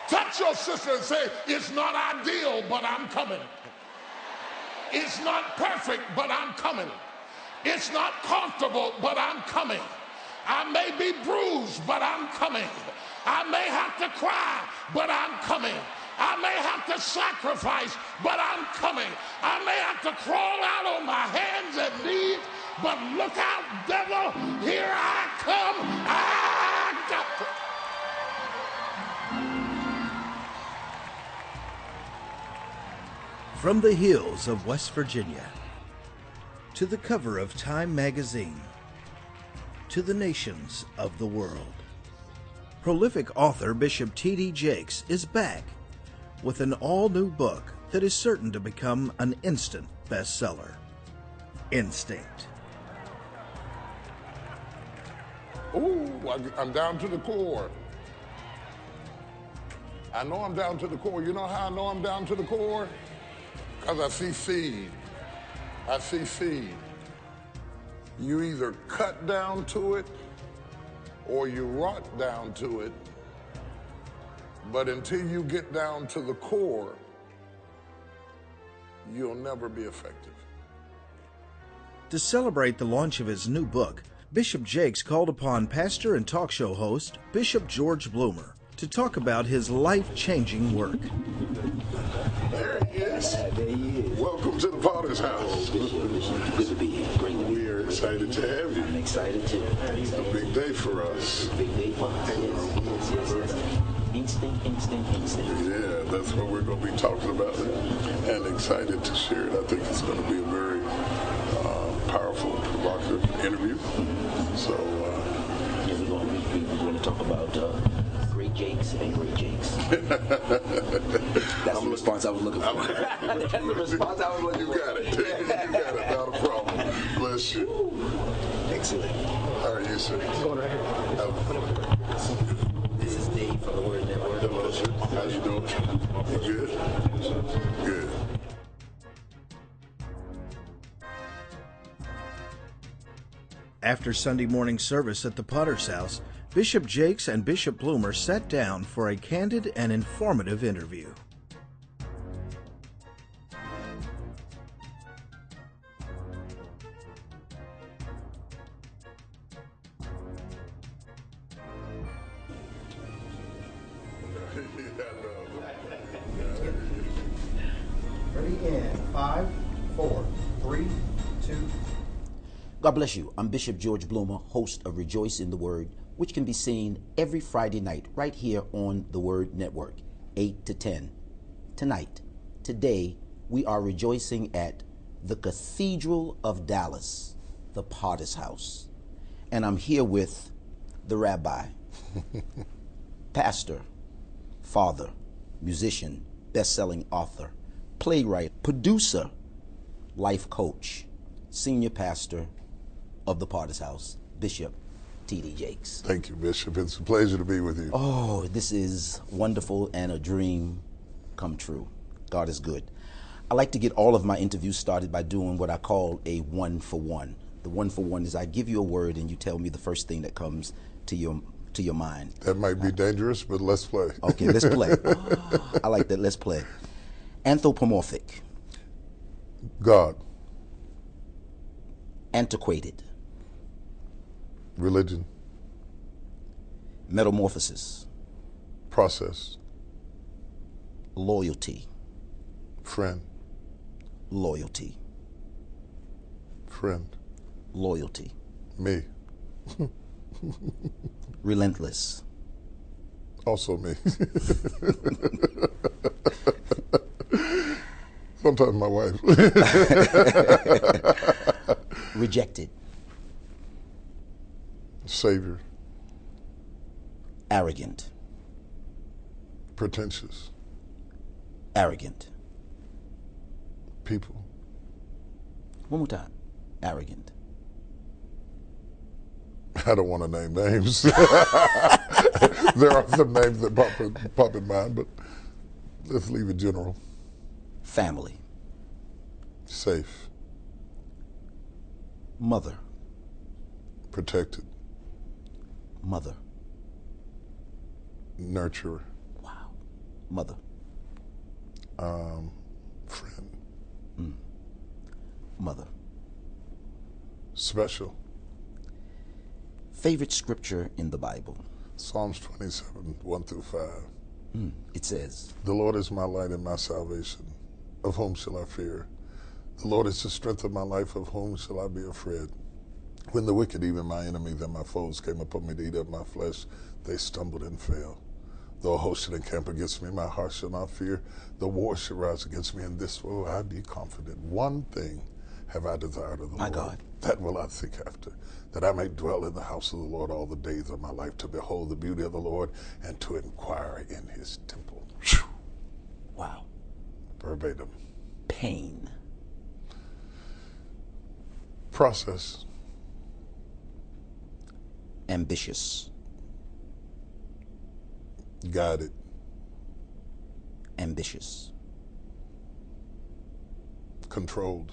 Touch your sister and say, it's not ideal, but I'm coming. It's not perfect, but I'm coming. It's not comfortable, but I'm coming. I may be bruised, but I'm coming. I may have to cry, but I'm coming. I may have to sacrifice, but I'm coming. I may have to crawl out on my hands and knees, but look out, devil, here I come. I got to. From the hills of West Virginia, to the cover of Time magazine, to the nations of the world, prolific author Bishop T.D. Jakes is back with an all-new book that is certain to become an instant bestseller, Instinct. Ooh, I'm down to the core. I know I'm down to the core. You know how I know I'm down to the core? Because I see seed. I see seed. You either cut down to it or you rot down to it. But until you get down to the core, you'll never be effective. To celebrate the launch of his new book, Bishop Jakes called upon pastor and talk show host Bishop George Bloomer to talk about his life-changing work. There he is. There he is. Welcome to the Potter's House. Good to be here. Great to be We here. are excited to have you. I'm excited too. It's a big day for us. Big day for us. Yes. Instinct. Yeah, that's what we're going to be talking about and excited to share it. I think it's going to be a very powerful, provocative interview. So, yeah, we're going to talk about great Jakes and great Jakes. That's the response I was looking for. That's the response I was looking for. You got it. You got it. Not a problem. Bless you. Excellent. How are you, sir? Going right here. This is Dave from the Word Network. Hello, sir. How you doing? You good? Good. After Sunday morning service at the Potter's House, Bishop Jakes and Bishop Bloomer sat down for a candid and informative interview. Ready in 5, 4, 3, 2. God bless you. I'm Bishop George Bloomer, host of Rejoice in the Word, which can be seen every Friday night right here on the Word Network, 8 to 10. Today, we are rejoicing at the Cathedral of Dallas, the Potter's House. And I'm here with the rabbi, pastor, father, musician, best-selling author, playwright, producer, life coach, senior pastor of the Potter's House, Bishop T.D. Jakes. Thank you, Bishop. It's a pleasure to be with you. Oh, this is wonderful and a dream come true. God is good. I like to get all of my interviews started by doing what I call a one-for-one. The one-for-one is I give you a word and you tell me the first thing that comes to your mind. That might be dangerous, but let's play. Okay, let's play. I like that. Let's play. Anthropomorphic. God. Antiquated. Religion. Metamorphosis. Process. Loyalty. Friend. Loyalty. Friend. Loyalty. Me. Relentless. Also me. Sometimes my wife. Rejected. Savior. Arrogant. Pretentious. Arrogant. People. One more time. Arrogant. I don't want to name names. There are some names that pop in mind, but let's leave it general. Family. Safe. Mother. Protected. Mother. Nurturer. Wow. Mother. Friend. Mother. Special. Favorite scripture in the Bible. Psalms 27, 1 through 5. It says, The Lord is my light and my salvation. Of whom shall I fear? The Lord is the strength of my life. Of whom shall I be afraid? When the wicked, even my enemies and my foes, came upon me to eat up my flesh, they stumbled and fell. Though a host should encamp against me, my heart shall not fear. The war should rise against me, in this will I be confident. One thing have I desired of the My Lord, God. that will I seek after, that I may dwell in the house of the Lord all the days of my life, to behold the beauty of the Lord and to inquire in his temple. wow. Verbatim. Pain. Process. Ambitious. Guided. Ambitious. Controlled.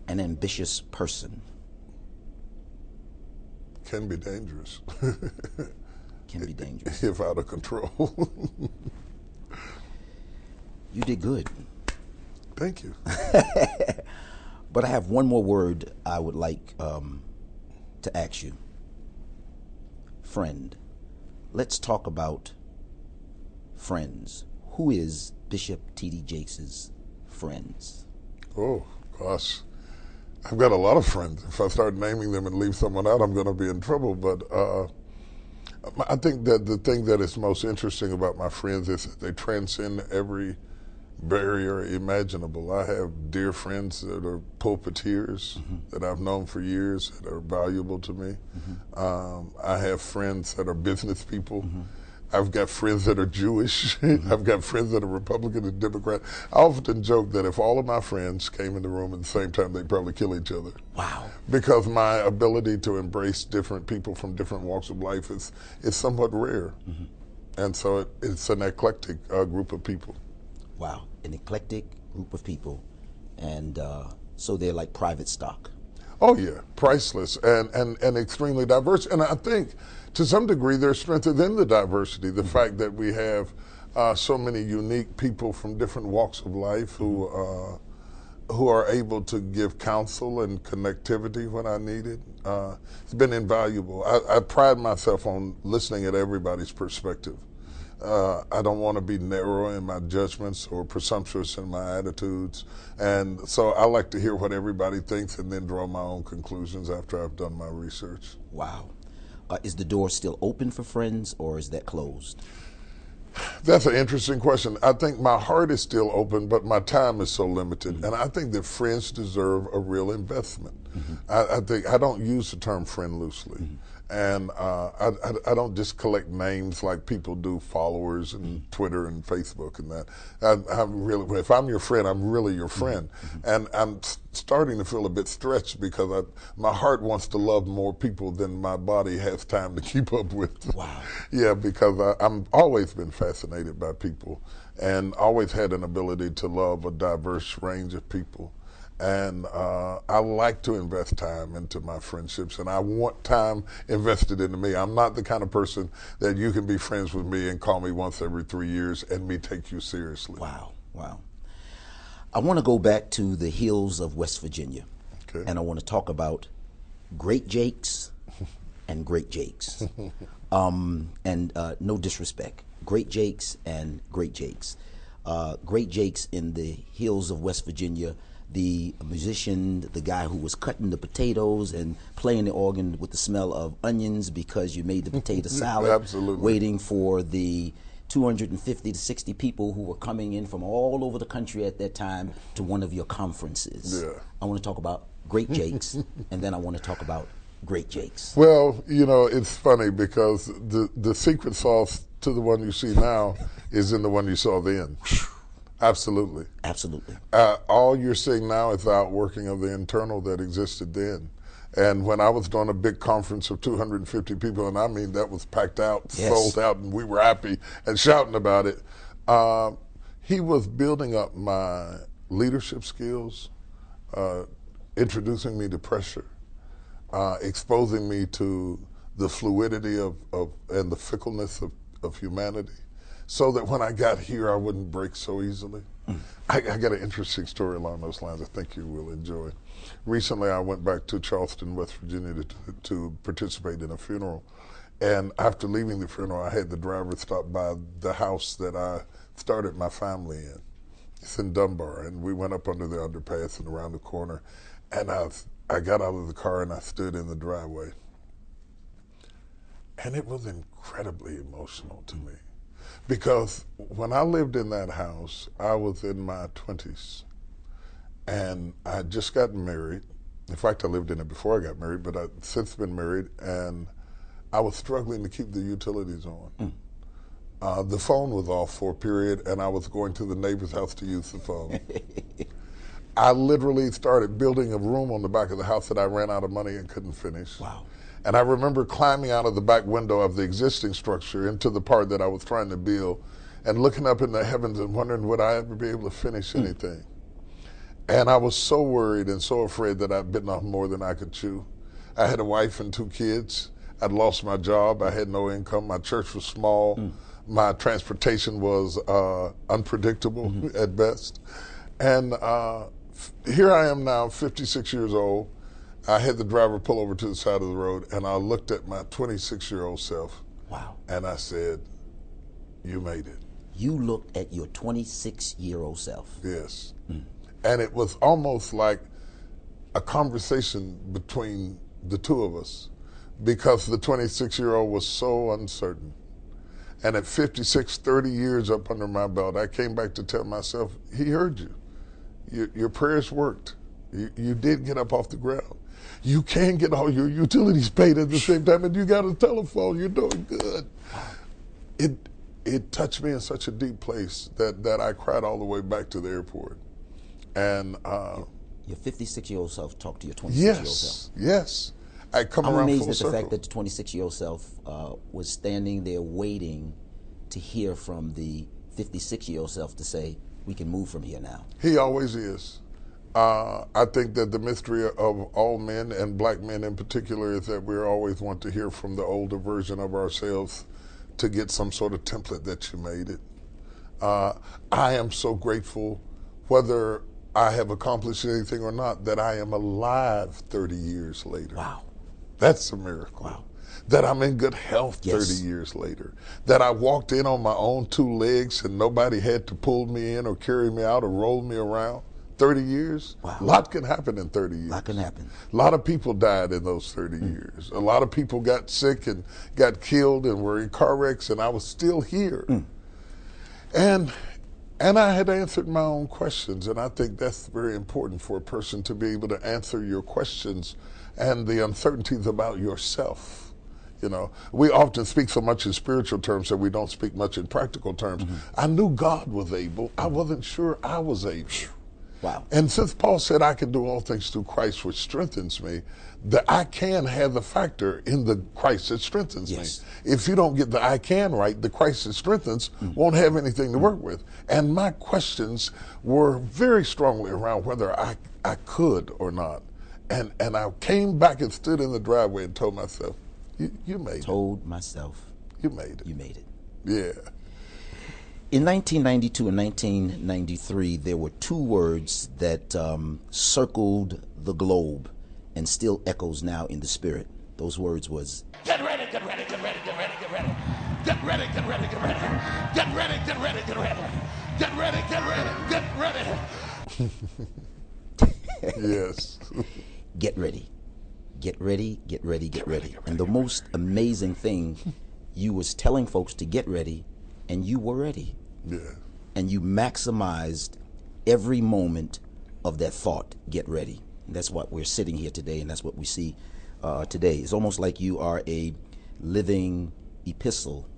An ambitious person. Can be dangerous. Can be dangerous. If out of control. You did good. Thank you. But I have one more word I would like to ask you. Friend. Let's talk about friends. Who is Bishop T.D. Jakes' friends? Oh, gosh. I've got a lot of friends. If I start naming them and leave someone out, I'm going to be in trouble. But I think that the thing that is most interesting about my friends is that they transcend every barrier imaginable. I have dear friends that are pulpiteers that I've known for years that are valuable to me. I have friends that are business people. I've got friends that are Jewish. I've got friends that are Republican and Democrat. I often joke that if all of my friends came in the room at the same time, they'd probably kill each other. Wow. Because my ability to embrace different people from different walks of life is somewhat rare. And so it's an eclectic group of people. Wow. An eclectic group of people. And so they're like private stock. Oh yeah, priceless and extremely diverse. And I think to some degree there's strength in the diversity, the fact that we have so many unique people from different walks of life who are able to give counsel and connectivity when I need it. It's been invaluable. I pride myself on listening at everybody's perspective. I don't want to be narrow in my judgments or presumptuous in my attitudes. And so I like to hear what everybody thinks and then draw my own conclusions after I've done my research. Wow. Is the door still open for friends, or is that closed? That's an interesting question. I think my heart is still open, but my time is so limited. And I think that friends deserve a real investment. I think I don't use the term friend loosely. And I don't just collect names like people do, followers and Twitter and Facebook and that. I'm really, if I'm your friend, I'm really your friend. And I'm starting to feel a bit stretched because my heart wants to love more people than my body has time to keep up with. Wow. Yeah, because I'm always been fascinated by people and always had an ability to love a diverse range of people. And I like to invest time into my friendships, and I want time invested into me. I'm not the kind of person that you can be friends with me and call me once every 3 years and me take you seriously. Wow. Wow. I want to go back to the hills of West Virginia. Okay. And I want to talk about Great Jakes and Great Jakes. And no disrespect. Great Jakes and Great Jakes. Great Jakes in the hills of West Virginia, the musician, the guy who was cutting the potatoes and playing the organ with the smell of onions because you made the potato salad. Absolutely. Waiting for the 250 to 60 people who were coming in from all over the country at that time to one of your conferences. Yeah. I want to talk about Great Jakes, and then I want to talk about Great Jakes. Well, you know, it's funny because the secret sauce to the one you see now is in the one you saw then. Absolutely. Absolutely. All you're seeing now is the outworking of the internal that existed then. And when I was doing a big conference of 250 people, and I mean that was packed out, Yes. sold out, and we were happy and shouting about it, he was building up my leadership skills, introducing me to pressure, exposing me to the fluidity of and the fickleness of humanity. so that when I got here, I wouldn't break so easily. I got an interesting story along those lines I think you will enjoy. Recently, I went back to Charleston, West Virginia to participate in a funeral. And after leaving the funeral, I had the driver stop by the house that I started my family in. It's in Dunbar, and we went up under the underpass and around the corner. And I got out of the car and I stood in the driveway. And it was incredibly emotional to me. Because when I lived in that house, I was in my 20s. And I had just gotten married. In fact, I lived in it before I got married, but I've since been married. And I was struggling to keep the utilities on. The phone was off for a period, and I was going to the neighbor's house to use the phone. I literally started building a room on the back of the house that I ran out of money and couldn't finish. Wow. And I remember climbing out of the back window of the existing structure into the part that I was trying to build and looking up in the heavens and wondering, would I ever be able to finish anything? And I was so worried and so afraid that I'd bitten off more than I could chew. I had a wife and 2 kids. I'd lost my job. I had no income. My church was small. My transportation was unpredictable at best. And here I am now, 56 years old. I had the driver pull over to the side of the road, and I looked at my 26-year-old self. Wow. And I said, you made it. You looked at your 26-year-old self. Yes. And it was almost like a conversation between the two of us, because the 26-year-old was so uncertain. And at 56, 30 years up under my belt, I came back to tell myself, he heard you. Your prayers worked. You did get up off the ground. You can get all your utilities paid at the same time, and you got a telephone. You're doing good. It touched me in such a deep place that I cried all the way back to the airport. And your 56-year-old self talked to your 26-year-old self. Yes. I come I'm around amazed full at the circle. fact that the 26-year-old self was standing there waiting to hear from the 56-year-old self to say, we can move from here now. He always is. I think that the mystery of all men, and black men in particular, is that we always want to hear from the older version of ourselves to get some sort of template that you made it. I am so grateful, whether I have accomplished anything or not, that I am alive 30 years later. Wow. That's a miracle. Wow. That I'm in good health Yes. 30 years later. That I walked in on my own 2 legs and nobody had to pull me in or carry me out or roll me around. 30 years? Wow. A lot can happen in 30 years. A lot can happen. A lot of people died in those 30 years. A lot of people got sick and got killed and were in car wrecks, and I was still here. And I had answered my own questions, and I think that's very important for a person to be able to answer your questions and the uncertainties about yourself. You know, we often speak so much in spiritual terms that we don't speak much in practical terms. I knew God was able. I wasn't sure I was able. Wow. And since Paul said I can do all things through Christ which strengthens me, the I can have the factor in the Christ that strengthens Yes. me. If you don't get the I can right, the Christ that strengthens won't have anything to work with. And my questions were very strongly around whether I could or not. And I came back and stood in the driveway and told myself, you made it. Told myself, You made it. you made it. Yeah. In 1992 and 1993, there were 2 words that circled the globe and still echoes now in the spirit. Those words was, Get ready, get ready, get ready, get ready, get ready. Get ready, get ready, get ready. Get ready, get ready, get ready. Get ready, get ready, get ready. Yes. get ready. Get ready, get ready, get ready. And the most amazing thing, you was telling folks to get ready, and you were ready. Yeah. And you maximized every moment of that thought, get ready. And that's what we're sitting here today, and that's what we see today. It's almost like you are a living epistle.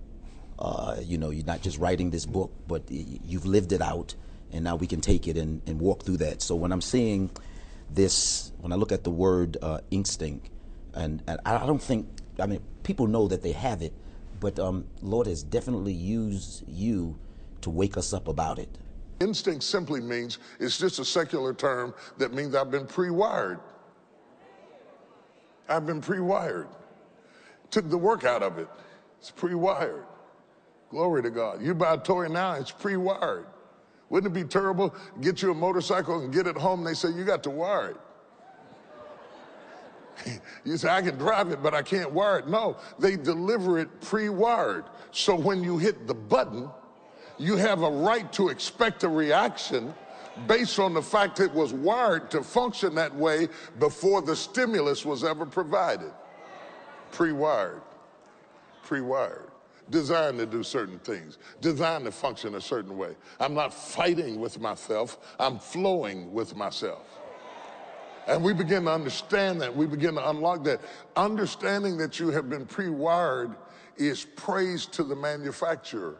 You know, you're not just writing this book, but you've lived it out, and now we can take it and walk through that. So when I'm seeing this, when I look at the word instinct, and I don't think, I mean, people know that they have it, but Lord has definitely used you to wake us up about it. Instinct simply means, it's just a secular term that means I've been pre-wired. I've been pre-wired. Took the work out of it. It's pre-wired. Glory to God. You buy a toy now, it's pre-wired. Wouldn't it be terrible? Get you a motorcycle and get it home, they say, you got to wire it. You say, I can drive it, but I can't wire it. No, they deliver it pre-wired. So when you hit the button, you have a right to expect a reaction based on the fact it was wired to function that way before the stimulus was ever provided. Pre-wired. Pre-wired. Designed to do certain things. Designed to function a certain way. I'm not fighting with myself. I'm flowing with myself. And we begin to understand that. We begin to unlock that. Understanding that you have been pre-wired is praise to the manufacturer.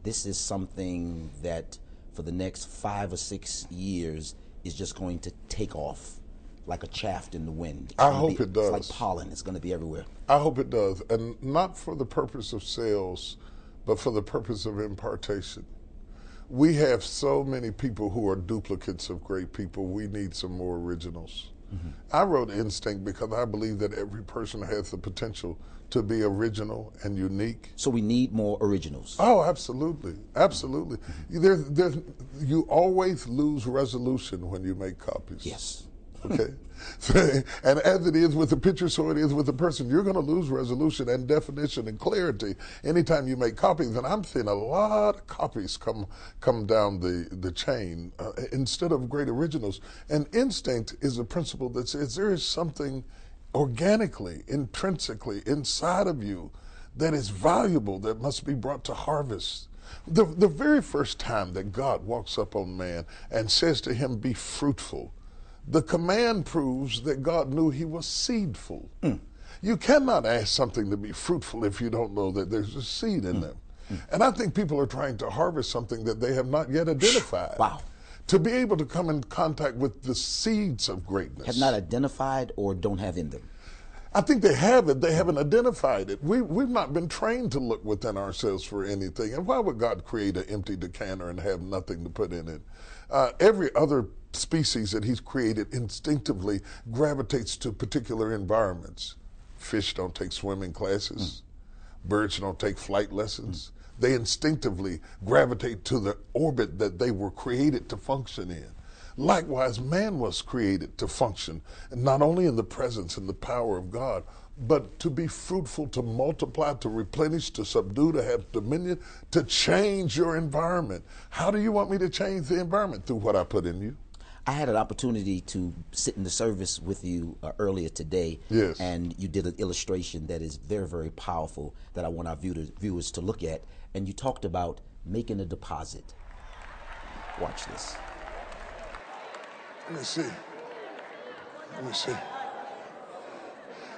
This is something that for the next 5 or 6 years is just going to take off like a chaff in the wind. I hope it does. It's like pollen. It's going to be everywhere. I hope it does. And not for the purpose of sales, but for the purpose of impartation. We have so many people who are duplicates of great people. We need some more originals. Mm-hmm. I wrote Instinct because I believe that every person has the potential to be original and unique. So we need more originals. Oh, absolutely. Absolutely. Mm-hmm. You always lose resolution when you make copies. Yes. Okay. And as it is with the picture, so it is with the person. You're going to lose resolution and definition and clarity anytime you make copies. And I'm seeing a lot of copies come down the chain instead of great originals. And instinct is a principle that says there is something organically, intrinsically inside of you that is valuable, that must be brought to harvest. The very first time that God walks up on man and says to him, be fruitful, the command proves that God knew he was seedful. Mm. You cannot ask something to be fruitful if you don't know that there's a seed in them. Mm. And I think people are trying to harvest something that they have not yet identified. Wow. To be able to come in contact with the seeds of greatness. Have not identified or don't have in them. I think they have it. They haven't identified it. We've not been trained to look within ourselves for anything. And why would God create an empty decanter and have nothing to put in it? Every other species that he's created instinctively gravitates to particular environments. Fish don't take swimming classes. Birds don't take flight lessons. They instinctively gravitate to the orbit that they were created to function in. Likewise, man was created to function, not only in the presence and the power of God, but to be fruitful, to multiply, to replenish, to subdue, to have dominion, to change your environment. How do you want me to change the environment? Through what I put in you. I had an opportunity to sit in the service with you earlier today. Yes. And you did an illustration that is very, very powerful that I want our viewers to look at. And you talked about making a deposit. Watch this. Let me see. Let me see.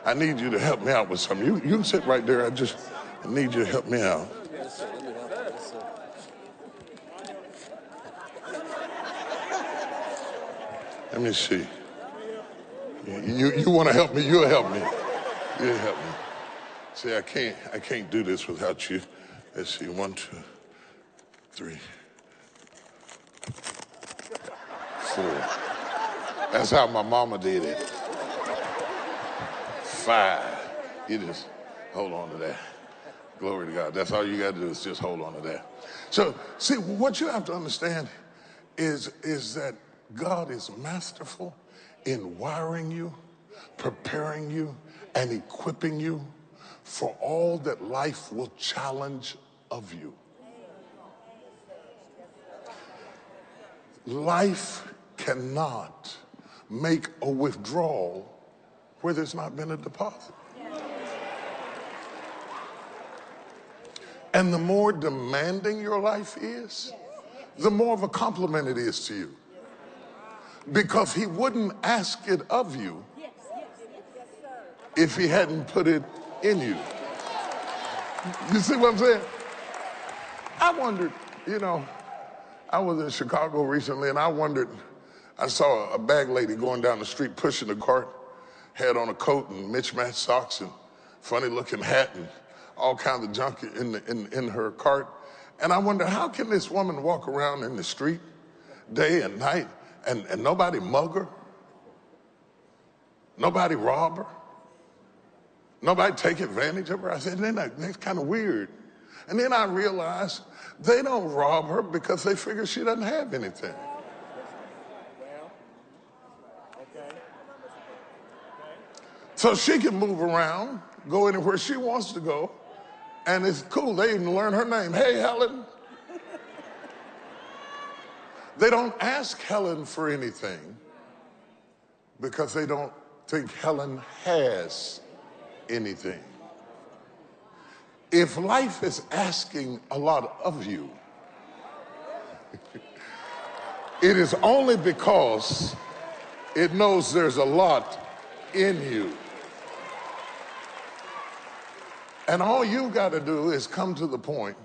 I need you to help me out with something. You can sit right there. I need you to help me out. Let me see. You want to help me? You'll help me. You'll help me. See, I can't do this without you. Let's see. 1, 2, 3, 4. That's how my mama did it. 5. You just hold on to that. Glory to God. That's all you got to do is just hold on to that. So, see, what you have to understand is that God is masterful in wiring you, preparing you, and equipping you for all that life will challenge of you. Life cannot make a withdrawal where there's not been a deposit. And the more demanding your life is, the more of a compliment it is to you. Because he wouldn't ask it of you if he hadn't put it in you. You see what I'm saying? I wondered, I was in Chicago recently and I saw a bag lady going down the street pushing a cart, had on a coat and mismatched socks and funny looking hat and all kinds of junk in her cart. And I wonder, how can this woman walk around in the street day and night and nobody mug her? Nobody rob her. Nobody take advantage of her. I said, that's kind of weird. And then I realized they don't rob her because they figure she doesn't have anything. So she can move around, go anywhere she wants to go, and it's cool. They even learn her name. Hey, Helen. They don't ask Helen for anything because they don't think Helen has anything. If life is asking a lot of you, it is only because it knows there's a lot in you. And all you've got to do is come to the point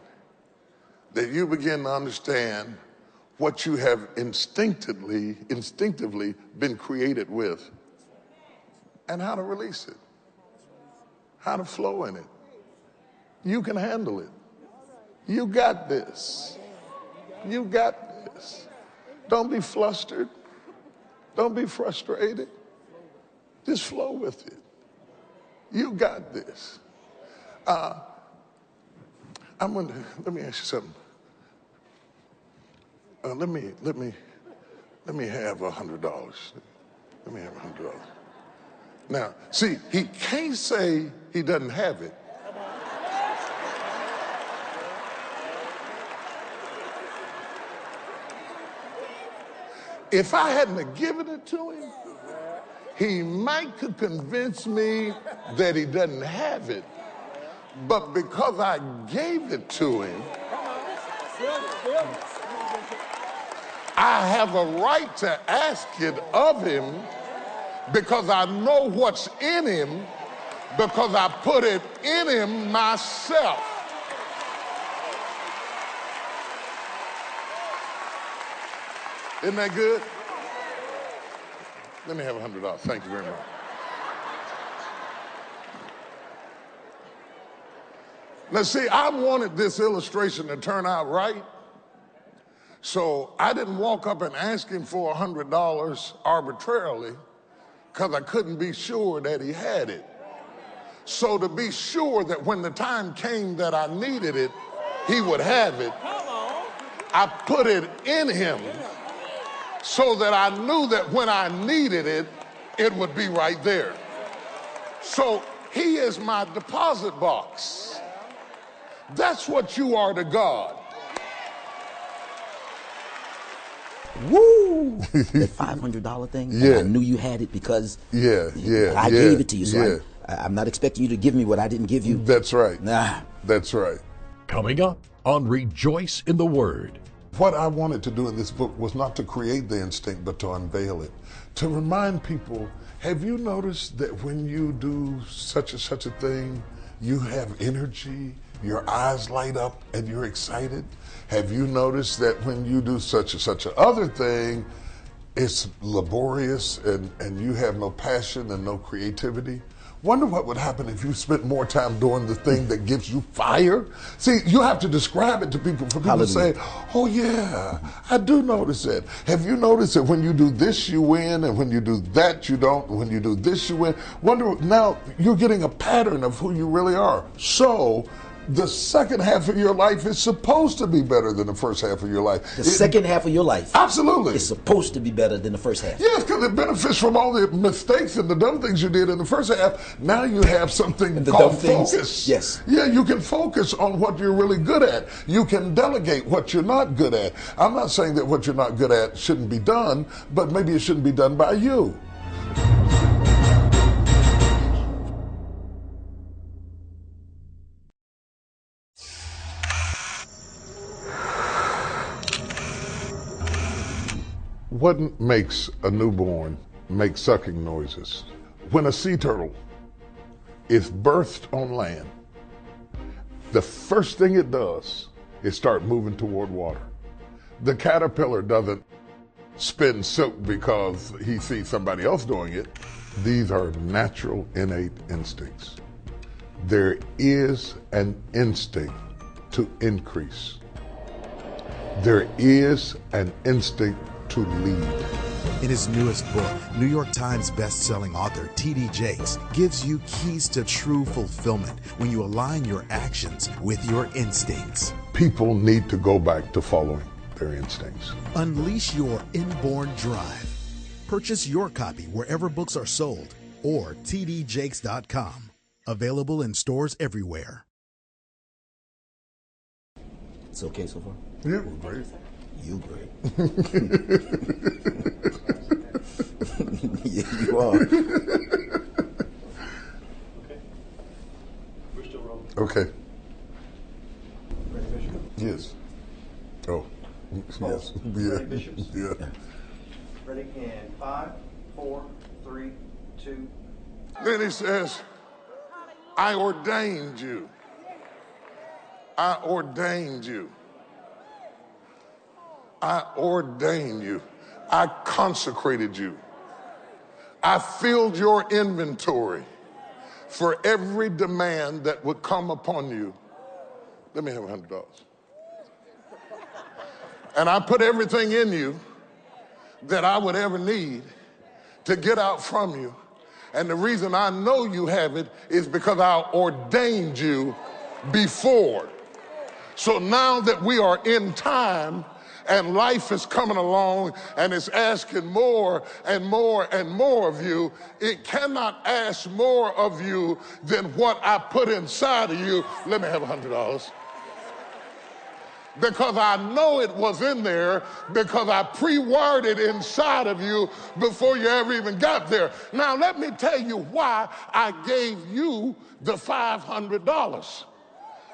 that you begin to understand what you have instinctively been created with, and how to release it, how to flow in it. You can handle it. You got this. You got this. Don't be flustered. Don't be frustrated. Just flow with it. You got this. Let me ask you something. Let me have $100. Let me have $100. Now, see, he can't say he doesn't have it. If I hadn't have given it to him, he might could convince me that he doesn't have it. But because I gave it to him, I have a right to ask it of him because I know what's in him, because I put it in him myself. Isn't that good? Let me have $100. Thank you very much. Now, see, I wanted this illustration to turn out right, so I didn't walk up and ask him for $100 arbitrarily because I couldn't be sure that he had it. So to be sure that when the time came that I needed it, he would have it, I put it in him so that I knew that when I needed it, it would be right there. So he is my deposit box. That's what you are to God. Woo! That $500 thing. Yeah. I knew you had it because I gave it to you. So I'm not expecting you to give me what I didn't give you. That's right. Nah. That's right. Coming up on Rejoice in the Word. What I wanted to do in this book was not to create the instinct, but to unveil it. To remind people, have you noticed that when you do such a thing, you have energy, your eyes light up, and you're excited? Have you noticed that when you do such a other thing, it's laborious and you have no passion and no creativity? Wonder what would happen if you spent more time doing the thing that gives you fire? See, you have to describe it to people for people to say, oh yeah, I do notice that. Have you noticed that when you do this, you win, and when you do that, you don't, and when you do this, you win? Wonder, now you're getting a pattern of who you really are. So the second half of your life is supposed to be better than the first half of your life. The second half of your life. Absolutely. Is supposed to be better than the first half. Yes, because it benefits from all the mistakes and the dumb things you did in the first half. Now you have something called focus. Yes. Yeah, you can focus on what you're really good at. You can delegate what you're not good at. I'm not saying that what you're not good at shouldn't be done, but maybe it shouldn't be done by you. What makes a newborn make sucking noises? When a sea turtle is birthed on land, the first thing it does is start moving toward water. The caterpillar doesn't spin silk because he sees somebody else doing it. These are natural, innate instincts. There is an instinct to increase. There is an instinct to lead. In his newest book, New York Times best-selling author T.D. Jakes gives you keys to true fulfillment when you align your actions with your instincts. People need to go back to following their instincts. Unleash your inborn drive. Purchase your copy wherever books are sold or tdjakes.com. Available in stores everywhere. It's okay so far? Yeah, great. You great. Yeah, you are. Okay. We're still rolling. Okay. Ready, Bishop? Yes. Oh. Yes. Ready, Bishops? Yeah. Ready, and 5, 4, 3, 2. Then he says, I ordained you. I ordained you. I ordained you. I consecrated you. I filled your inventory for every demand that would come upon you. Let me have $100. And I put everything in you that I would ever need to get out from you. And the reason I know you have it is because I ordained you before. So now that we are in time and life is coming along and it's asking more and more and more of you, it cannot ask more of you than what I put inside of you. Let me have $100. Because I know it was in there, because I pre-wired it inside of you before you ever even got there. Now let me tell you why I gave you the $500.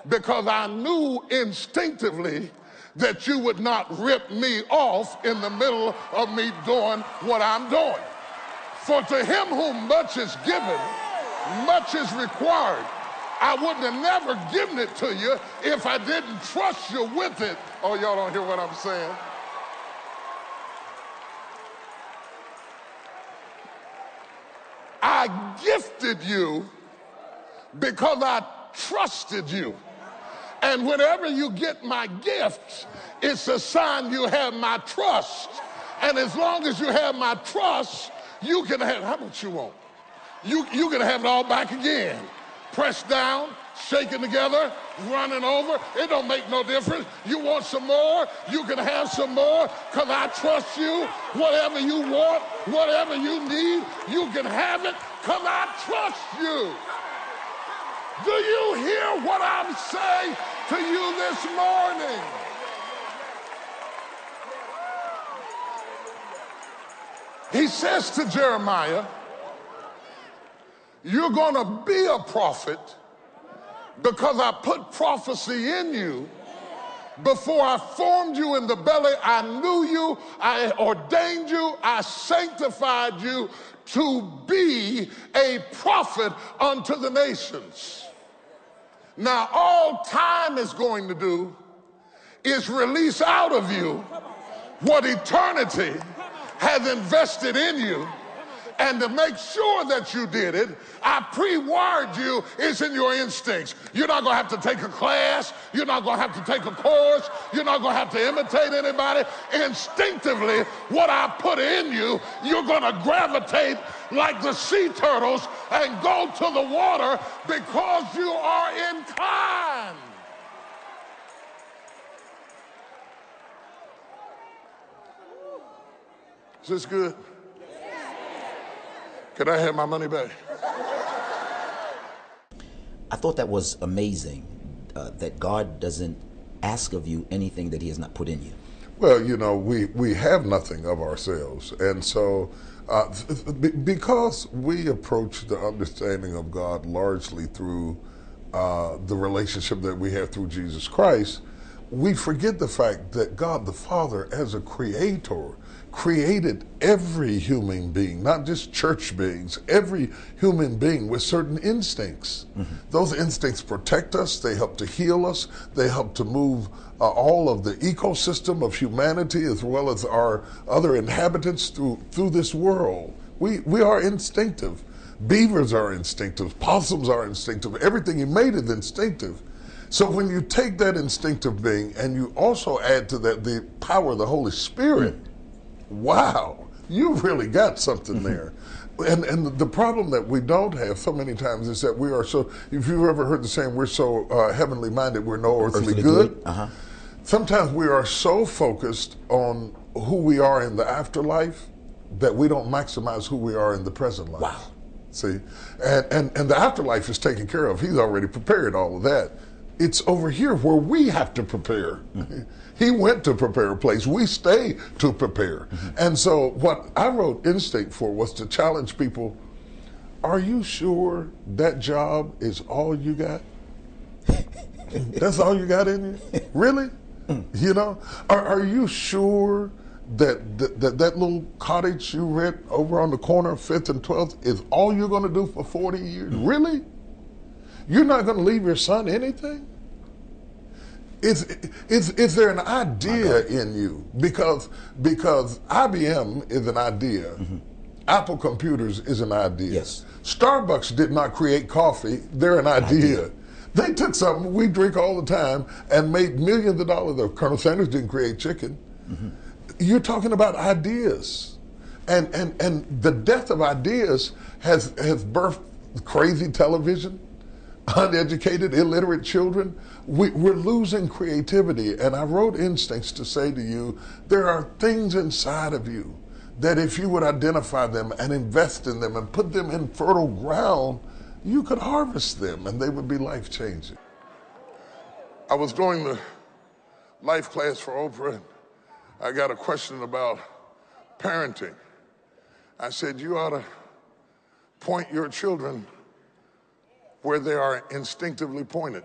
Because I knew instinctively that you would not rip me off in the middle of me doing what I'm doing. For to him whom much is given, much is required. I wouldn't have never given it to you if I didn't trust you with it. Oh, y'all don't hear what I'm saying? I gifted you because I trusted you. And whenever you get my gifts, it's a sign you have my trust. And as long as you have my trust, you can have, how much you want? You can have it all back again. Pressed down, shaken together, running over. It don't make no difference. You want some more? You can have some more because I trust you. Whatever you want, whatever you need, you can have it because I trust you. Do you hear what I'm saying to you this morning? He says to Jeremiah, you're going to be a prophet because I put prophecy in you. Before I formed you in the belly, I knew you, I ordained you, I sanctified you to be a prophet unto the nations. Now, all time is going to do is release out of you what eternity has invested in you. And to make sure that you did it, I pre-wired you. It's in your instincts. You're not going to have to take a class. You're not going to have to take a course. You're not going to have to imitate anybody. Instinctively, what I put in you, you're going to gravitate like the sea turtles and go to the water because you are inclined. Is this good? Can I have my money back? I thought that was amazing, that God doesn't ask of you anything that he has not put in you. Well, you know, we have nothing of ourselves. And so because we approach the understanding of God largely through the relationship that we have through Jesus Christ, we forget the fact that God the Father, as a creator, created every human being, not just church beings, every human being with certain instincts. Mm-hmm. Those instincts protect us, they help to heal us, they help to move all of the ecosystem of humanity as well as our other inhabitants through this world. We are instinctive. Beavers are instinctive, possums are instinctive, everything he made is instinctive. So when you take that instinctive being and you also add to that the power of the Holy Spirit, wow, you really got something there. And the problem that we don't have so many times is that we are so, if you've ever heard the saying, we're so heavenly minded, we're no earthly good. Sometimes we are so focused on who we are in the afterlife that we don't maximize who we are in the present life. Wow. See, and the afterlife is taken care of. He's already prepared all of that. It's over here where we have to prepare. He went to prepare a place. We stay to prepare. And so what I wrote Instinct for was to challenge people. Are you sure that job is all you got? That's all you got in you? Really? You know? Are you sure that that little cottage you rent over on the corner of 5th and 12th is all you're going to do for 40 years? Really? You're not going to leave your son anything? Is there an idea in you? Because IBM is an idea. Apple Computers is an idea. Yes. Starbucks did not create coffee. They're an idea. They took something we drink all the time and made millions of dollars. Colonel Sanders didn't create chicken. You're talking about ideas. And the death of ideas has birthed crazy television, uneducated, illiterate children. We're losing creativity. And I wrote Instincts to say to you, there are things inside of you that if you would identify them and invest in them and put them in fertile ground, you could harvest them and they would be life-changing. I was doing the life class for Oprah, and I got a question about parenting. I said, you ought to point your children where they are instinctively pointed.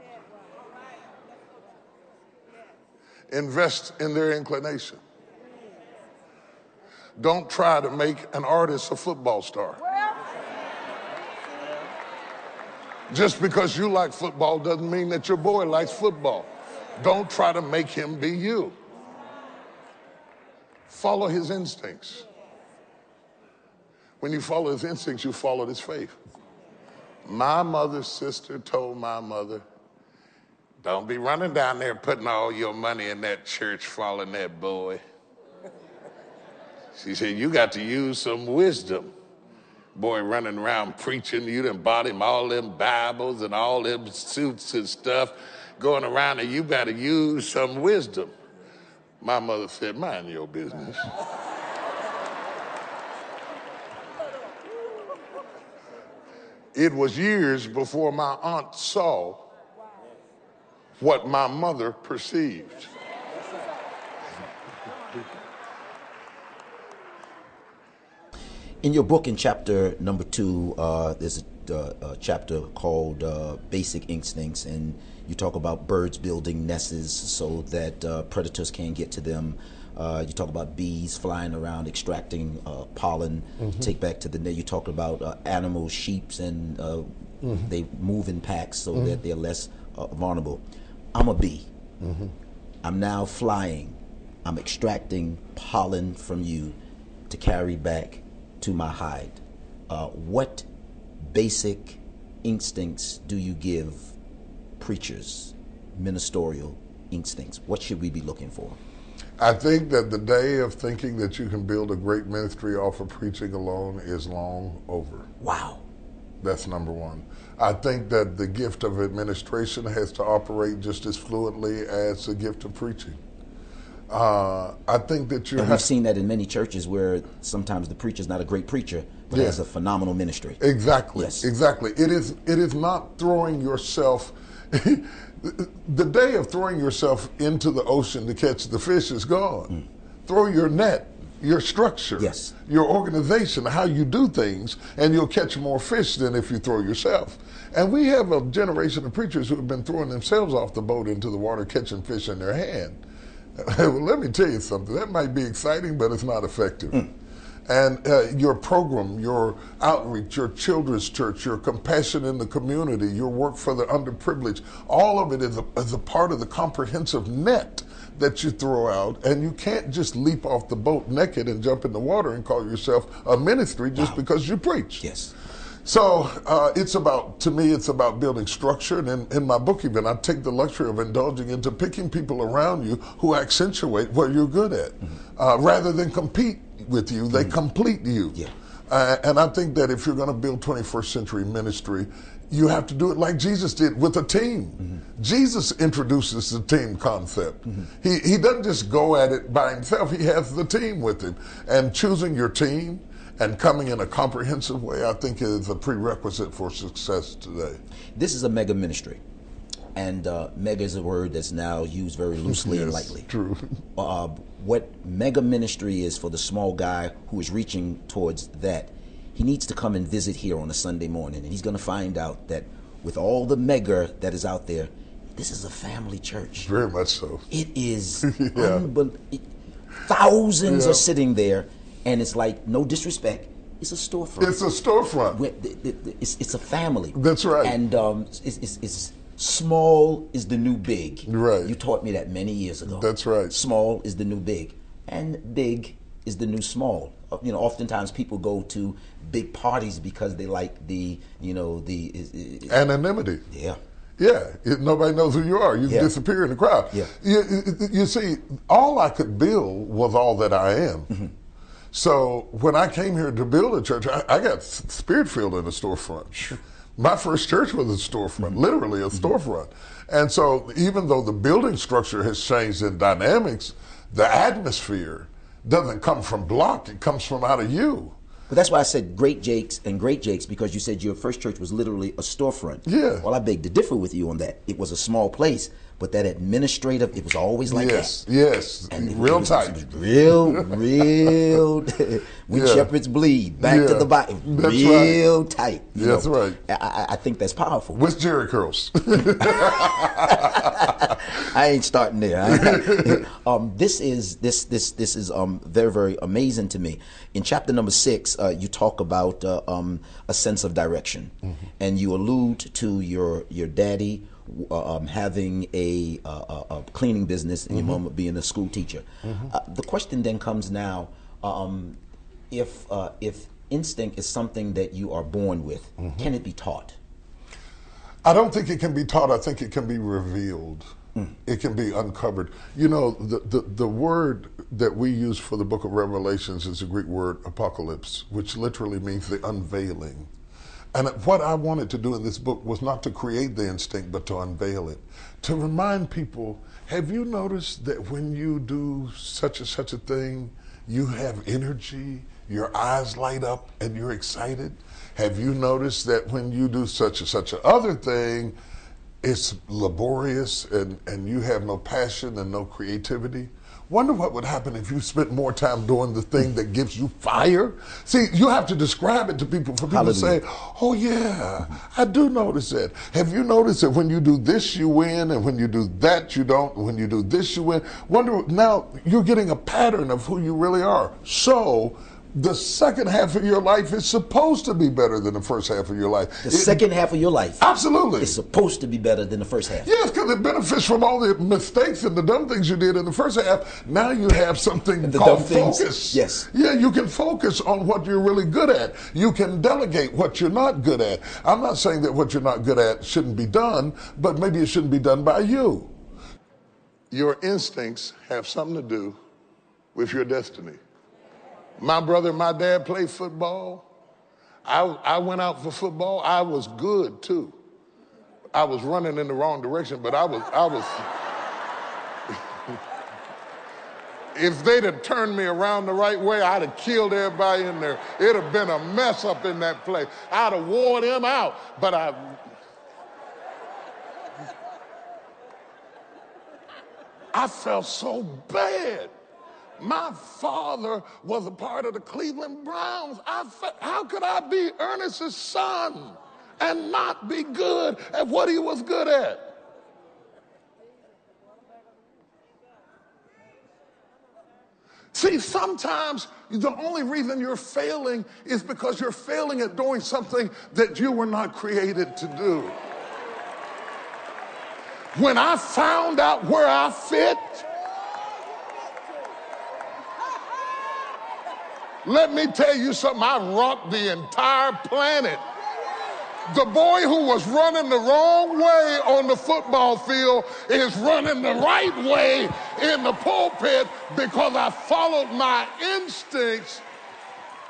Invest in their inclination. Don't try to make an artist a football star. Just because you like football doesn't mean that your boy likes football. Don't try to make him be you. Follow his instincts. When you follow his instincts, you follow his faith. My mother's sister told my mother, don't be running down there putting all your money in that church following that boy. She said, you got to use some wisdom. Boy running around preaching, you done bought him all them Bibles and all them suits and stuff going around, and you got to use some wisdom. My mother said, mind your business. It was years before my aunt saw what my mother perceived. In your book, in chapter number 2, there's a chapter called Basic Instincts, and you talk about birds building nests so that predators can't get to them. You talk about bees flying around extracting pollen to take back to the nest. You talk about animals, sheep, and they move in packs so that they're less vulnerable. I'm a bee. I'm now flying. I'm extracting pollen from you to carry back to my hide. What basic instincts do you give preachers, ministerial instincts? What should we be looking for? I think that the day of thinking that you can build a great ministry off of preaching alone is long over. Wow. That's number one. I think that the gift of administration has to operate just as fluently as the gift of preaching. I think that we've seen that in many churches where sometimes the preacher's not a great preacher, but has a phenomenal ministry. Exactly. Yes. Exactly. It is not throwing yourself. The day of throwing yourself into the ocean to catch the fish is gone. Throw your net, your structure, your organization, how you do things, and you'll catch more fish than if you throw yourself. And we have a generation of preachers who have been throwing themselves off the boat into the water, catching fish in their hand. Well, let me tell you something. That might be exciting, but it's not effective. And your program, your outreach, your children's church, your compassion in the community, your work for the underprivileged, all of it is a part of the comprehensive net that you throw out. And you can't just leap off the boat naked and jump in the water and call yourself a ministry just because you preach. Yes. So to me, it's about building structure. And in my book even, I take the luxury of indulging into picking people around you who accentuate what you're good at, rather than compete with you, they complete you. Yeah. And I think that if you're going to build 21st century ministry, you have to do it like Jesus did with a team. Jesus introduces the team concept. He doesn't just go at it by himself, he has the team with him. And choosing your team and coming in a comprehensive way, I think is a prerequisite for success today. This is a mega ministry. And mega is a word that's now used very loosely and lightly. True. What mega ministry is for the small guy who is reaching towards that, he needs to come and visit here on a Sunday morning, and he's going to find out that with all the mega that is out there, this is a family church. Very much so. It is thousands are sitting there, and it's like, no disrespect, it's a storefront. It's a storefront. It's a family. That's right. And it's small is the new big. Right. You taught me that many years ago. That's right. Small is the new big, and big is the new small. You know, oftentimes people go to big parties because they like the anonymity. Yeah. Yeah, nobody knows who you are. You disappear in the crowd. Yeah. You see, all I could build was all that I am. So when I came here to build a church, I got spirit-filled in a storefront. My first church was a storefront, literally a storefront. And so even though the building structure has changed in dynamics, the atmosphere doesn't come from block, it comes from out of you. But that's why I said Great Jakes and Great Jakes, because you said your first church was literally a storefront. Yeah. Well, I beg to differ with you on that. It was a small place, but that administrative, it was always like that. Yes, And real it tight. was real. When shepherds bleed, back to the body, real tight. That's right. I think that's powerful. With Jerry curls. I ain't starting there. This is very, very amazing to me. In chapter number 6, you talk about a sense of direction, and you allude to your daddy having a cleaning business and your mom being a school teacher. The question then comes now: if instinct is something that you are born with, can it be taught? I don't think it can be taught. I think it can be revealed. It can be uncovered. You know, the word that we use for the book of Revelations is the Greek word apocalypse, which literally means the unveiling. And what I wanted to do in this book was not to create the instinct, but to unveil it. To remind people, have you noticed that when you do such and such a thing, you have energy, your eyes light up, and you're excited? Have you noticed that when you do such and such a other thing, it's laborious and you have no passion and no creativity? Wonder what would happen if you spent more time doing the thing that gives you fire? See, you have to describe it to people for people to say, oh yeah, I do notice that. Have you noticed that when you do this, you win, and when you do that, you don't, and when you do this, you win? Wonder, now you're getting a pattern of who you really are. So the second half of your life is supposed to be better than the first half of your life. The second half of your life, absolutely, is supposed to be better than the first half. Yes, because it benefits from all the mistakes and the dumb things you did in the first half. Now you have something called focus. Yes. Yeah, you can focus on what you're really good at. You can delegate what you're not good at. I'm not saying that what you're not good at shouldn't be done, but maybe it shouldn't be done by you. Your instincts have something to do with your destiny. My brother and my dad played football. I went out for football. I was good too. I was running in the wrong direction, but I was. If they'd have turned me around the right way, I'd have killed everybody in there. It'd have been a mess up in that place. I'd have wore them out, but I felt so bad. My father was a part of the Cleveland Browns. How could I be Ernest's son and not be good at what he was good at? See, sometimes the only reason you're failing is because you're failing at doing something that you were not created to do. When I found out where I fit, let me tell you something, I rocked the entire planet. The boy who was running the wrong way on the football field is running the right way in the pulpit because I followed my instincts.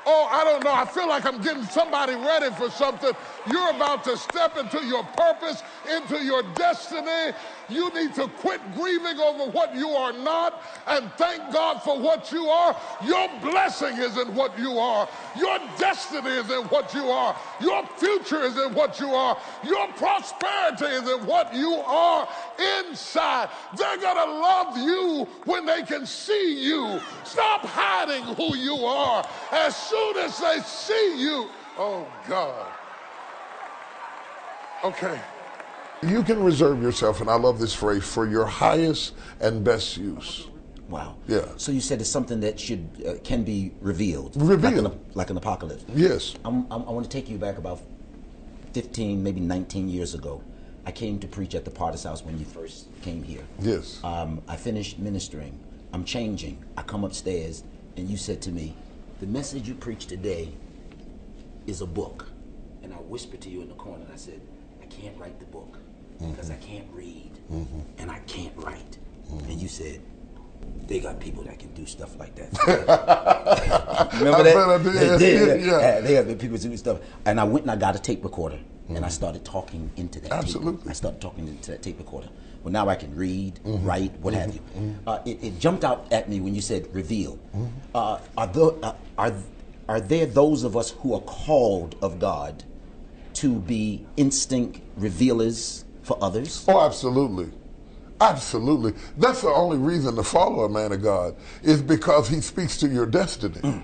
Oh, I don't know. I feel like I'm getting somebody ready for something. You're about to step into your purpose, into your destiny. You need to quit grieving over what you are not and thank God for what you are. Your blessing is in what you are. Your destiny is in what you are. Your future is in what you are. Your prosperity is in what you are inside. They're going to love you when they can see you. Stop hiding who you are. As soon as they see you, oh God. Okay. You can reserve yourself, and I love this phrase, for your highest and best use. Wow. Yeah. So you said it's something that can be revealed. Revealed. Like an apocalypse. Yes. I want to take you back about 15, maybe 19 years ago. I came to preach at the Potter's House when you first came here. Yes. I finished ministering. I'm changing. I come upstairs, and you said to me, the message you preach today is a book. And I whispered to you in the corner, and I said, I can't write the book because I can't read and I can't write. And you said, they got people that can do stuff like that. Remember that? Yeah. They got people to do stuff. And I went and I got a tape recorder and I started talking into that Absolutely. tape. I started talking into that tape recorder. Well, now I can read, write, what have you. It jumped out at me when you said reveal. Are there those of us who are called of God to be instinct revealers for others? Oh, absolutely. Absolutely. That's the only reason to follow a man of God is because he speaks to your destiny.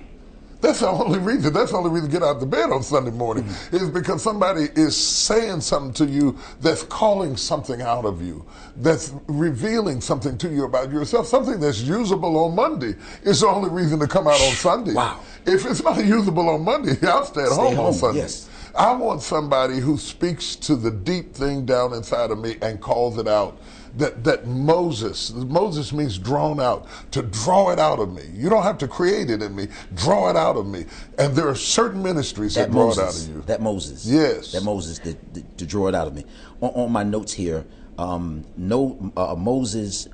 That's the only reason. That's the only reason to get out of the bed on Sunday morning is because somebody is saying something to you that's calling something out of you, that's revealing something to you about yourself, something that's usable on Monday is the only reason to come out on Sunday. Wow. If it's not usable on Monday, I'll stay at home on Sunday. Yes. I want somebody who speaks to the deep thing down inside of me and calls it out. That Moses means drawn out, to draw it out of me. You don't have to create it in me, draw it out of me. And there are certain ministries that draw it out of you. That Moses. Yes. That Moses to draw it out of me. On my notes here, Moses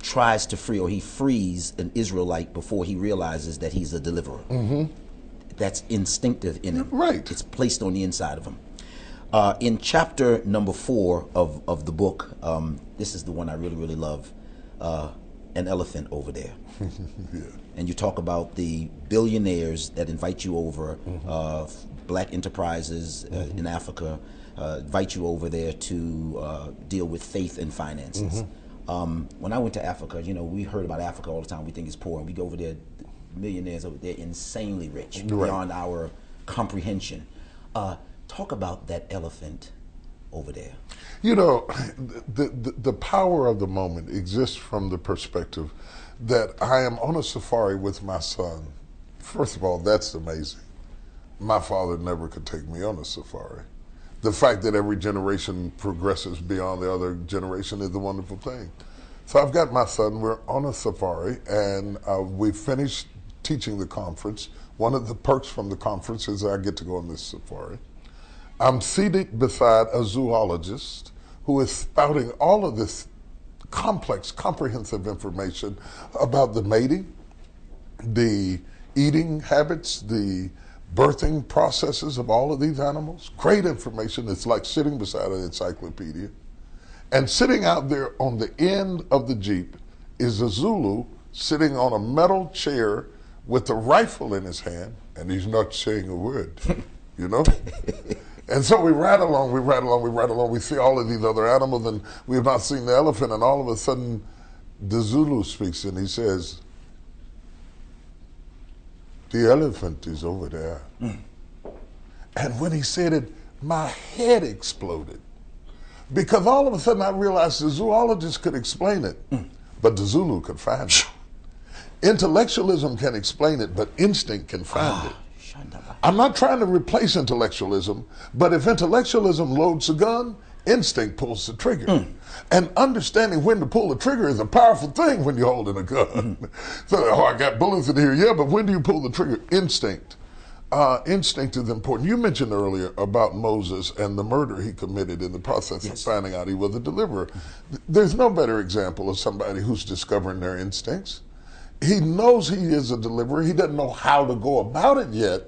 tries to free, or he frees an Israelite before he realizes that he's a deliverer. That's instinctive in him. Right. It's placed on the inside of him. In chapter number 4 of the book, this is the one I really, really love, an elephant over there. Yeah. And you talk about the billionaires that invite you over, black enterprises in Africa, invite you over there to deal with faith and finances. When I went to Africa, we heard about Africa all the time. We think it's poor. And we go over there, millionaires over there, insanely rich, beyond our comprehension. Talk about that elephant over there. The power of the moment exists from the perspective that I am on a safari with my son. First of all, that's amazing. My father never could take me on a safari. The fact that every generation progresses beyond the other generation is a wonderful thing. So I've got my son, we're on a safari, and we finished teaching the conference. One of the perks from the conference is I get to go on this safari. I'm seated beside a zoologist who is spouting all of this complex, comprehensive information about the mating, the eating habits, the birthing processes of all of these animals. Great information. It's like sitting beside an encyclopedia. And sitting out there on the end of the Jeep is a Zulu sitting on a metal chair with a rifle in his hand, and he's not saying a word, And so we ride along, we see all of these other animals, and we have not seen the elephant, and all of a sudden the Zulu speaks and he says, the elephant is over there. And when he said it, my head exploded. Because all of a sudden I realized the zoologist could explain it, but the Zulu could find it. Intellectualism can explain it, but instinct can find it. I'm not trying to replace intellectualism, but if intellectualism loads the gun, instinct pulls the trigger. And understanding when to pull the trigger is a powerful thing when you're holding a gun. So, I got bullets in here, yeah, but when do you pull the trigger? Instinct. instinct is important. You mentioned earlier about Moses and the murder he committed in the process of finding out he was a deliverer. There's no better example of somebody who's discovering their instincts. He knows he is a deliverer. He doesn't know how to go about it yet,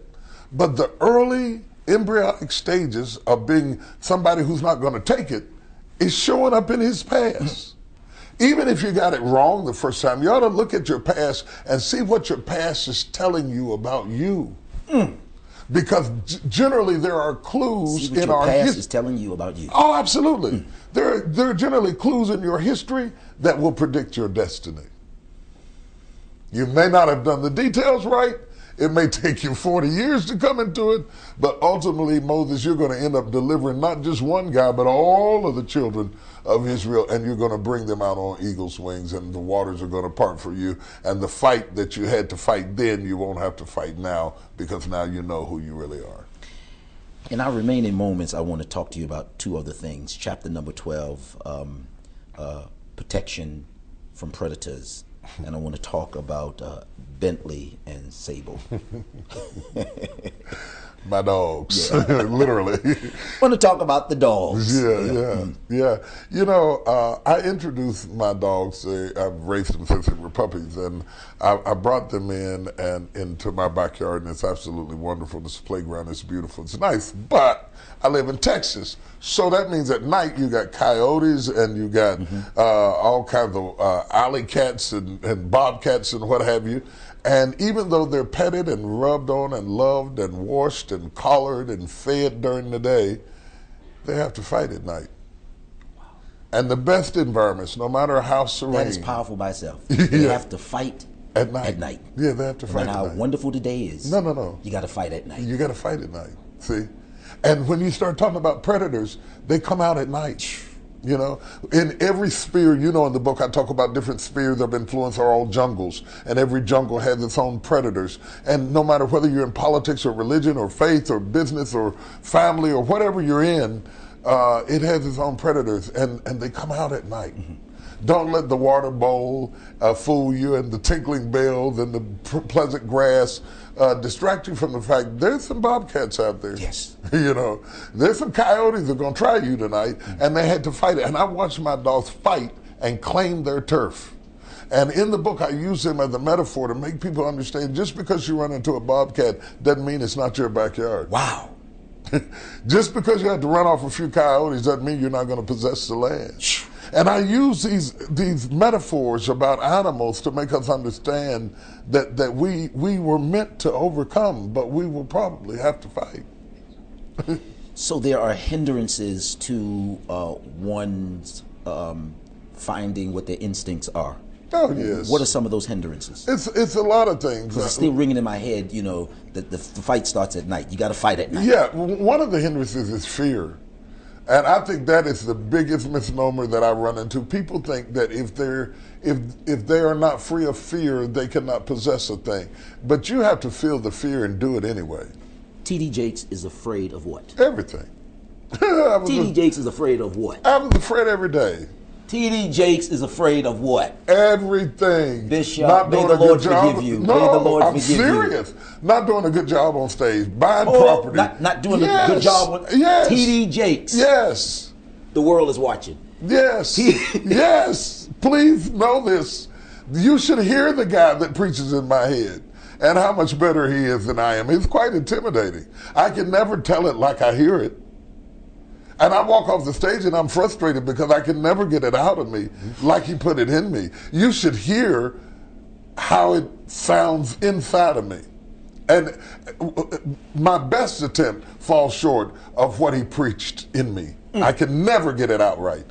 but the early embryonic stages of being somebody who's not going to take it is showing up in his past. Even if you got it wrong the first time, you ought to look at your past and see what your past is telling you about you. Because generally there are clues in our history. Past is telling you about you. Oh, absolutely. There are generally clues in your history that will predict your destiny. You may not have done the details right. It may take you 40 years to come into it, but ultimately, Moses, you're going to end up delivering not just one guy, but all of the children of Israel, and you're going to bring them out on eagle's wings, and the waters are going to part for you. And the fight that you had to fight then, you won't have to fight now, because now you know who you really are. In our remaining moments, I want to talk to you about two other things. Chapter number 12, protection from predators. And I want to talk about Bentley and Sable. My dogs, literally. I want to talk about the dogs. Yeah. You know, I introduced my dogs. I've raised them since they were puppies, and I brought them in and into my backyard, and it's absolutely wonderful. This playground is beautiful. It's nice, but I live in Texas, so that means at night you got coyotes and you got all kinds of alley cats and bobcats and what have you. And even though they're petted and rubbed on and loved and washed and collared and fed during the day, they have to fight at night. Wow. And the best environments, no matter how serene. That is powerful by itself. They have to fight at night. Yeah, they have to fight at night. No matter how wonderful the day is. No. You got to fight at night. You got to fight at night. See? And when you start talking about predators, they come out at night. You know, in every sphere, you know, in the book I talk about different spheres of influence are all jungles, and every jungle has its own predators. And no matter whether you're in politics or religion or faith or business or family or whatever you're in, it has its own predators, and they come out at night. Don't let the water bowl fool you, and the tinkling bells and the pleasant grass distract you from the fact there's some bobcats out there. Yes. You know, there's some coyotes that are going to try you tonight, and they had to fight it. And I watched my dogs fight and claim their turf. And in the book, I use them as a metaphor to make people understand just because you run into a bobcat doesn't mean it's not your backyard. Wow. Just because you had to run off a few coyotes doesn't mean you're not going to possess the land. And I use these metaphors about animals to make us understand that we were meant to overcome, but we will probably have to fight. So there are hindrances to one's finding what their instincts are. Oh, yes. What are some of those hindrances? It's a lot of things. Because it's still ringing in my head, you know, that the fight starts at night. You got to fight at night. Yeah, one of the hindrances is fear. And I think that is the biggest misnomer that I run into. People think that if they are not free of fear, they cannot possess a thing. But you have to feel the fear and do it anyway. T.D. Jakes is afraid of what? Everything. T.D. Jakes is afraid of what? I was afraid every day. T.D. Jakes is afraid of what? Everything. Bishop, may the Lord forgive you. No, may the Lord I'm forgive serious. You. Not doing a good job on stage. Buying property. Not doing a good job on T.D. Jakes. Yes. The world is watching. Yes. Yes. Please know this. You should hear the guy that preaches in my head and how much better he is than I am. He's quite intimidating. I can never tell it like I hear it. And I walk off the stage and I'm frustrated because I can never get it out of me like he put it in me. You should hear how it sounds inside of me. And my best attempt falls short of what he preached in me. I can never get it out right.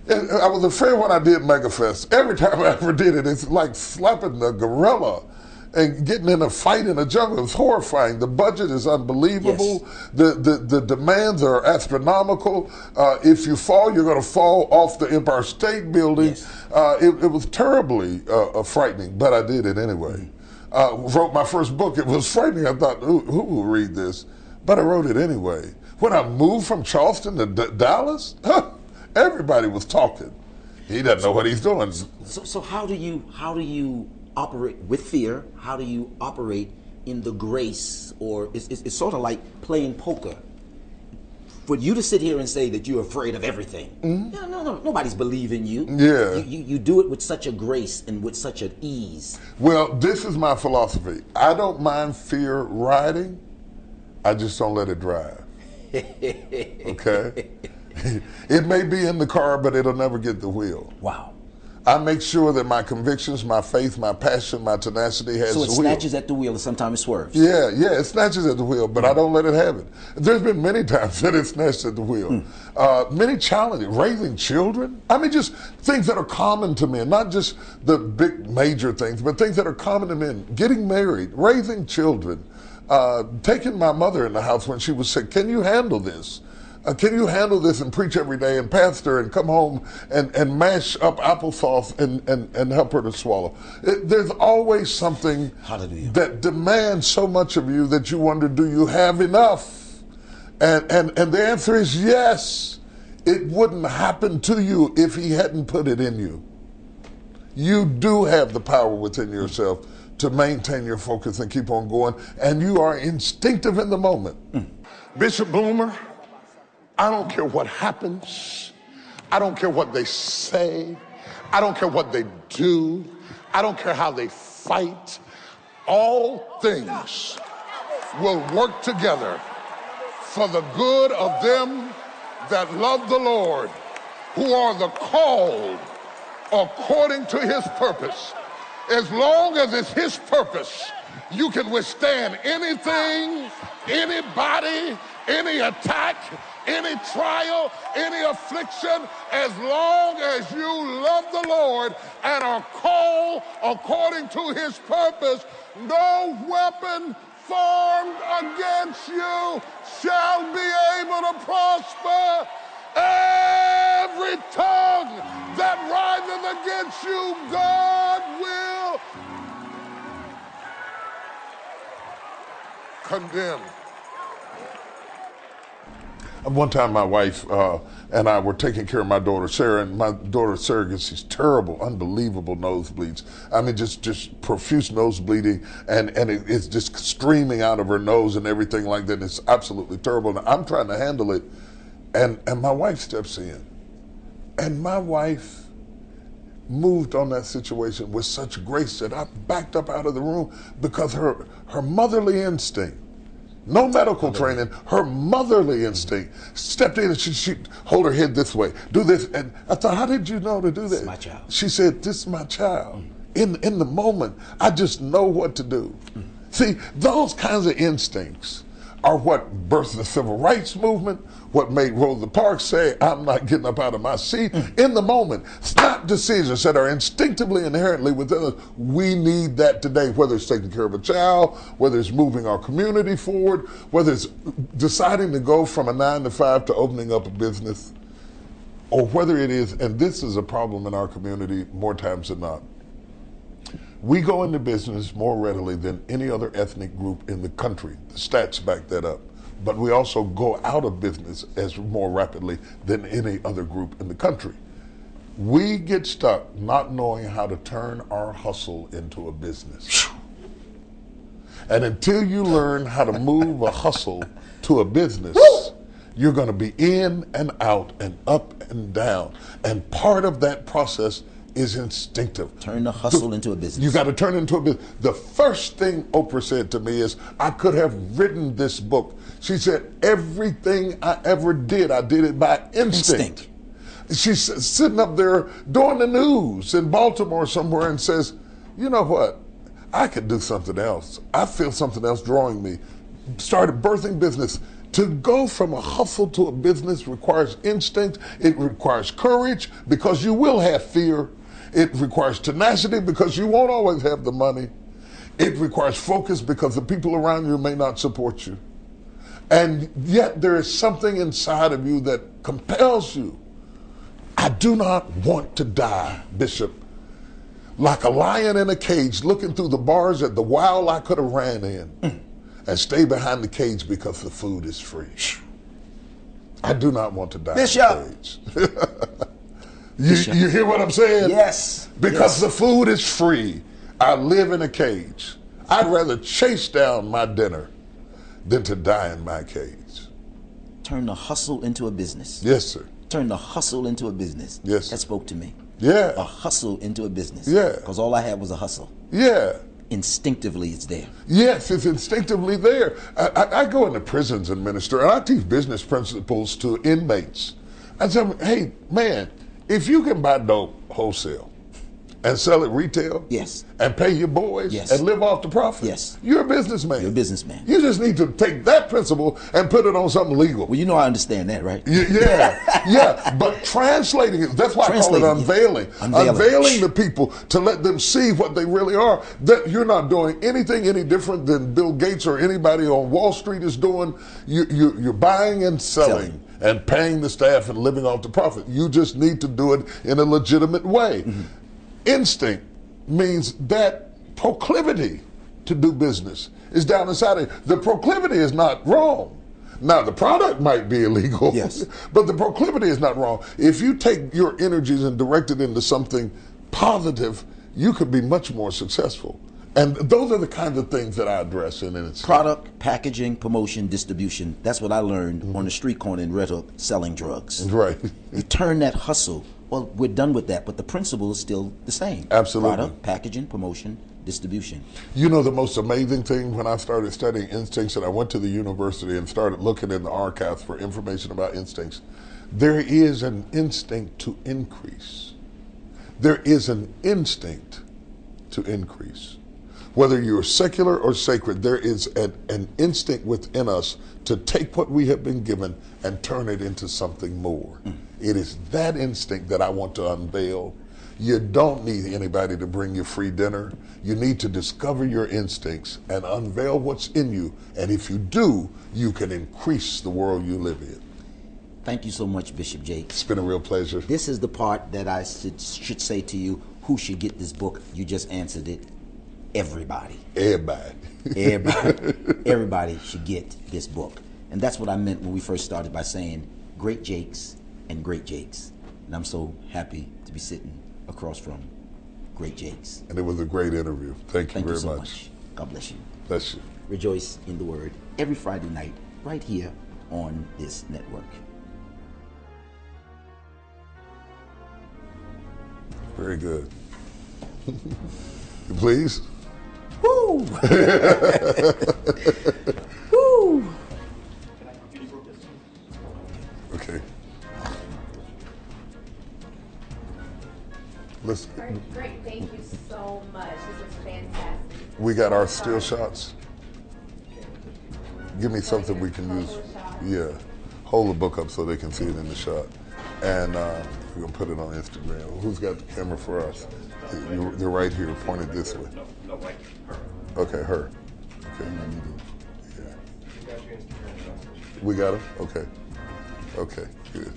And I was afraid when I did MegaFest. Every time I ever did it, it's like slapping a gorilla and getting in a fight in a jungle. It's horrifying. The budget is unbelievable. Yes. The demands are astronomical. If you fall, you're going to fall off the Empire State Building. Yes. It was terribly frightening, but I did it anyway. Wrote my first book. It was frightening. I thought, who will read this? But I wrote it anyway. When I moved from Charleston to Dallas, everybody was talking. He doesn't know what he's doing. So how do you operate with fear? How do you operate in the grace, or it's sort of like playing poker. For you to sit here and say that you're afraid of everything, no, nobody's believing you. Yeah. You do it with such a grace and with such an ease. Well, this is my philosophy. I don't mind fear riding. I just don't let it drive. Okay? It may be in the car, but it'll never get the wheel. Wow. I make sure that my convictions, my faith, my passion, my tenacity has the So it wheel. snatches at the wheel and sometimes it swerves. Yeah, it snatches at the wheel, but I don't let it have it. There's been many times that it snatched at the wheel. Many challenges, raising children. I mean, just things that are common to men, not just the big major things, but things that are common to men. Getting married, raising children, taking my mother in the house when she was sick. Can you handle this? Can you handle this and preach every day and pastor and come home and mash up applesauce and help her to swallow? There's always something that demands so much of you that you wonder, do you have enough? And the answer is yes. It wouldn't happen to you if he hadn't put it in you. You do have the power within yourself to maintain your focus and keep on going, and you are instinctive in the moment. Bishop Bloomer, I don't care what happens. I don't care what they say. I don't care what they do. I don't care how they fight. All things will work together for the good of them that love the Lord, who are the called according to his purpose. As long as it's his purpose, you can withstand anything, anybody, any attack, any trial, any affliction, as long as you love the Lord and are called according to his purpose. No weapon formed against you shall be able to prosper. Every tongue that rises against you, God will condemn. One time my wife and I were taking care of my daughter Sarah, and my daughter Sarah gets these terrible, unbelievable nosebleeds. I mean, just profuse nose bleeding, and it's just streaming out of her nose and everything like that. It's absolutely terrible. And I'm trying to handle it, and my wife steps in. And my wife moved on that situation with such grace that I backed up out of the room, because her motherly instinct, no medical training, her motherly instinct stepped in, and she'd hold her head this way, do this. And I thought, how did you know to do that? This is my child. She said, this is my child. In the moment, I just know what to do. See, those kinds of instincts are what birthed the civil rights movement, what made Rosa Parks say, I'm not getting up out of my seat. In the moment, snap decisions that are instinctively, inherently within us. We need that today, whether it's taking care of a child, whether it's moving our community forward, whether it's deciding to go from a 9 to 5 to opening up a business, or whether it is, and this is a problem in our community more times than not, we go into business more readily than any other ethnic group in the country. The stats back that up. But we also go out of business as more rapidly than any other group in the country. We get stuck not knowing how to turn our hustle into a business. And until you learn how to move a hustle to a business, you're going to be in and out and up and down. And part of that process is instinctive. Turn the hustle into a business. You got to turn it into a business. The first thing Oprah said to me is, I could have written this book. She said, everything I ever did, I did it by instinct. She's sitting up there doing the news in Baltimore somewhere and says, you know what? I could do something else. I feel something else drawing me. Started birthing business. To go from a hustle to a business requires instinct. It requires courage, because you will have fear. It requires tenacity, because you won't always have the money. It requires focus, because the people around you may not support you. And yet there is something inside of you that compels you. I do not want to die, Bishop, like a lion in a cage, looking through the bars at the wild I could have ran in. And stay behind the cage because the food is free. I do not want to die Bishop. in the cage. You hear what I'm saying? Yes. Because the food is free. I live in a cage. I'd rather chase down my dinner than to die in my cage. Turn the hustle into a business. Yes, sir. Turn the hustle into a business. Yes, sir. That spoke to me. Yeah. A hustle into a business. Yeah. Because all I had was a hustle. Yeah. Instinctively, it's there. Yes, it's instinctively there. I go into prisons and minister, and I teach business principles to inmates. I tell them, hey, man, if you can buy dope wholesale and sell it retail, yes, and pay your boys, yes, and live off the profit, yes, you're a businessman. You're a businessman. You just need to take that principle and put it on something legal. Well, you know I understand that, right? Yeah, yeah. But translating it, that's why I call it unveiling. Unveiling the people to let them see what they really are. That you're not doing anything any different than Bill Gates or anybody on Wall Street is doing. You're buying and selling and paying the staff and living off the profit. You just need to do it in a legitimate way. Mm-hmm. Instinct means that proclivity to do business is down inside of you. The proclivity is not wrong. Now, the product might be illegal, yes, but the proclivity is not wrong. If you take your energies and direct it into something positive, you could be much more successful. And those are the kinds of things that I address in Instinct. Product, packaging, promotion, distribution. That's what I learned on the street corner in Red Hook selling drugs. Right. You turn that hustle. Well, we're done with that, but the principle is still the same. Absolutely. Product, packaging, promotion, distribution. You know the most amazing thing when I started studying instincts and I went to the university and started looking in the archives for information about instincts, there is an instinct to increase. There is an instinct to increase. Whether you're secular or sacred, there is an instinct within us to take what we have been given and turn it into something more. It is that instinct that I want to unveil. You don't need anybody to bring you free dinner. You need to discover your instincts and unveil what's in you. And if you do, you can increase the world you live in. Thank you so much, Bishop Jakes. It's been a real pleasure. This is the part that I should say to you, who should get this book? You just answered it. Everybody. Everybody. Everybody. Everybody should get this book. And that's what I meant when we first started by saying great Jakes and great Jakes. And I'm so happy to be sitting across from great Jakes. And it was a great interview. Thank you very so much. God bless you. Bless you. Rejoice in the Word every Friday night right here on this network. Very good. Please. Woo! Woo! Okay. Let's. Great, thank you so much. This was fantastic. We got our still shots. Give me something we can use. Yeah. Hold the book up so they can see it in the shot. And we're going to put it on Instagram. Who's got the camera for us? They're right here, pointed this way. No, right. Her. Okay, her. Okay. Yeah. We got him? Okay. Okay, good.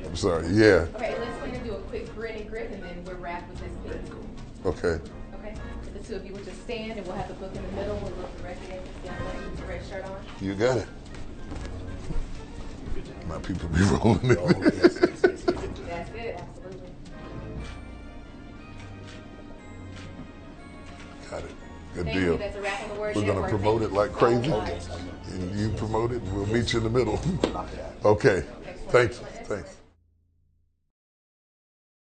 I'm sorry. Yeah. Okay, let's go ahead and do a quick grin and grip, and then we're wrapped with this piece. Okay. Okay. The two of you will just stand, and we'll have the book in the middle. We'll look directly at this young lady with the red shirt on. You got it. My people be rolling it. That's it. Absolutely. Got it. Good Thank deal. you. That's a wrap on the Word We're going to Network. promote it like crazy. Okay. And you promote it, and we'll meet you in the middle. Okay. Thanks. Thanks.